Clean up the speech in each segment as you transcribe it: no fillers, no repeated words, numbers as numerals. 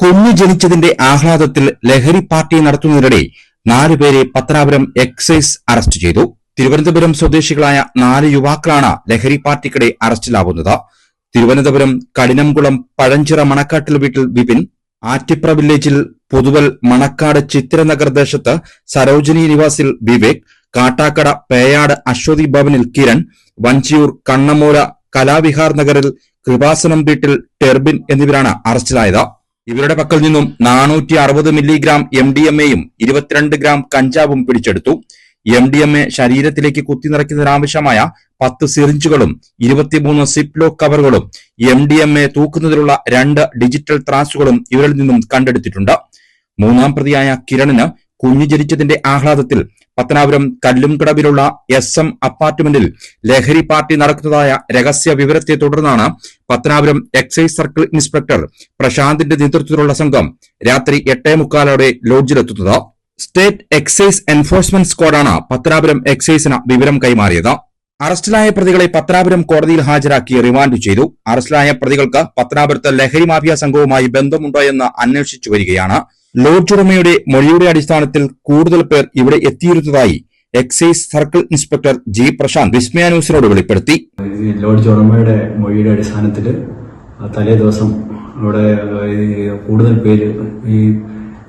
കുഞ്ഞു ജനിച്ചതിന്റെ ആഹ്ലാദത്തിൽ ലഹരി പാർട്ടി നടത്തുന്നതിനിടെ 4 പേരെ പത്തനാപുരം എക്സൈസ് അറസ്റ്റ് ചെയ്തു. തിരുവനന്തപുരം സ്വദേശികളായ 4 യുവാക്കളാണ് ലഹരി പാർട്ടിക്കിടെ അറസ്റ്റിലാവുന്നത്. തിരുവനന്തപുരം കഠിനംകുളം പഴഞ്ചിറ മണക്കാട്ടിൽ വീട്ടിൽ വിപിൻ, ആറ്റിപ്ര വില്ലേജിൽ പുതുവൽ മണക്കാട് ചിത്തിരനഗർ ദേശത്ത് സരോജിനി നിവാസിൽ വിവേക്, കാട്ടാക്കട പേയാട് അശ്വതി ഭവനിൽ കിരൺ, വഞ്ചിയൂർ കണ്ണമൂല കലാവിഹാർ നഗറിൽ കൃപാസനം വീട്ടിൽ ടെർബിൻ എന്നിവരാണ് അറസ്റ്റിലായത്. ഇവരുടെ പക്കൽ നിന്നും 460 മില്ലിഗ്രാം MDMA-യും 22 ഗ്രാം കഞ്ചാവും പിടിച്ചെടുത്തു. MDMA ശരീരത്തിലേക്ക് കുത്തിനിറയ്ക്കുന്നതിനാവശ്യമായ 10 സിറിഞ്ചുകളും 23 സിപ്ലോക്ക് കവറുകളും MDMA തൂക്കുന്നതിനുള്ള 2 ഡിജിറ്റൽ ത്രാസുകളും ഇവരിൽ നിന്നും കണ്ടെടുത്തിട്ടുണ്ട്. 3-ാം പ്രതിയായ കിരണിന് കുഞ്ഞു ജനിച്ചതിന്റെ ആഹ്ലാദത്തിൽ പത്തനാപുരം കല്ലുംകടവിലുള്ള SM അപ്പാർട്ട്മെന്റിൽ ലഹരി പാർട്ടി നടക്കുന്നതായ രഹസ്യ വിവരത്തെ തുടർന്നാണ് പത്തനാപുരം എക്സൈസ് സർക്കിൾ ഇൻസ്പെക്ടർ പ്രശാന്തിന്റെ നേതൃത്വത്തിലുള്ള സംഘം രാത്രി 8:45 ലോഡ്ജിലെത്തുന്നത്. സ്റ്റേറ്റ് എക്സൈസ് എൻഫോഴ്സ്മെന്റ് സ്ക്വാഡാണ് പത്തനാപുരം എക്സൈസിന് വിവരം കൈമാറിയത്. അറസ്റ്റിലായ പ്രതികളെ പത്തനാപുരം കോടതിയിൽ ഹാജരാക്കി റിമാൻഡ് ചെയ്തു. അറസ്റ്റിലായ പ്രതികൾക്ക് പത്തനാപുരത്ത് ലഹരി മാഫിയ സംഘവുമായി ബന്ധമുണ്ടോ എന്ന് അന്വേഷിച്ചു വരികയാണ്. ലോഡ്ജ് ഉടമയുടെ മൊഴിയുടെ അടിസ്ഥാനത്തിൽ കൂടുതൽ പേർ ഇവിടെ എത്തിയിരുന്നതായി excise circle inspector G Prashanth Vismaya ന്യൂസിനോട് വെളിപ്പെടുത്തി. ലോഡ്ജ് ഉടമയുടെ മൊഴിയുടെ അടിസ്ഥാനത്തിൽ തലേ ദിവസം അവിടെ കൂടുതൽ പേര് ഈ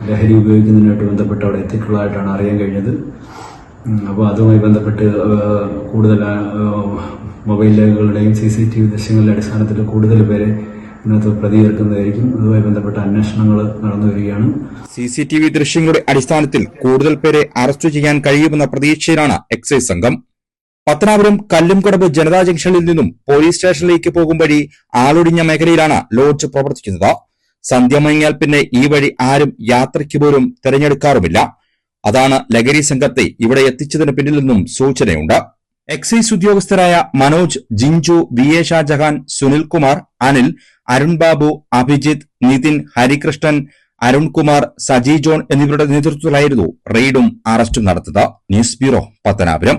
ലഹരി ഉപയോഗിക്കുന്നതിനായിട്ട് ബന്ധപ്പെട്ട് അവിടെ എത്തിയിട്ടുള്ളതായിട്ടാണ് അറിയാൻ കഴിഞ്ഞത്. അപ്പോൾ അതുമായി ബന്ധപ്പെട്ട് കൂടുതൽ മൊബൈലുകളുടെയും CCTV ദൃശ്യങ്ങളുടെ അടിസ്ഥാനത്തിൽ കൂടുതൽ പേരെ ഇതിനകത്ത് പ്രതി ചേർക്കുന്നതായിരിക്കും. അതുമായി ബന്ധപ്പെട്ട അന്വേഷണങ്ങൾ നടന്നു വരികയാണ്. CCTV ദൃശ്യങ്ങളുടെ അടിസ്ഥാനത്തിൽ കൂടുതൽ പേരെ അറസ്റ്റ് ചെയ്യാൻ കഴിയുമെന്ന പ്രതീക്ഷയിലാണ് എക്സൈസ് സംഘം. പത്തനാപുരം കല്ലുംകടവ് ജനതാ ജംഗ്ഷനിൽ നിന്നും പോലീസ് സ്റ്റേഷനിലേക്ക് പോകും വഴി ആളൊഴിഞ്ഞ മേഖലയിലാണ് ലോഡ്ജ് പ്രവർത്തിക്കുന്നത്. സന്ധ്യ മയങ്ങിയാൽ പിന്നെ ഈ വഴി ആരും യാത്രയ്ക്ക് പോലും തിരഞ്ഞെടുക്കാറുമില്ല. അതാണ് ലഹരി സംഘത്തെ ഇവിടെ എത്തിച്ചതിന് പിന്നിൽ നിന്നും സൂചനയുണ്ട്. എക്സൈസ് ഉദ്യോഗസ്ഥരായ മനോജ്, ജിഞ്ചു, VA ഷാജഹാൻ, സുനിൽകുമാർ, അനിൽ, അരുൺ ബാബു, അഭിജിത്ത്, നിതിൻ, ഹരികൃഷ്ണൻ, അരുൺകുമാർ, സജി ജോൺ എന്നിവരുടെ നേതൃത്വത്തിലായിരുന്നു റെയ്ഡും അറസ്റ്റും നടത്തുന്നത്. News bureau, Pathanapuram.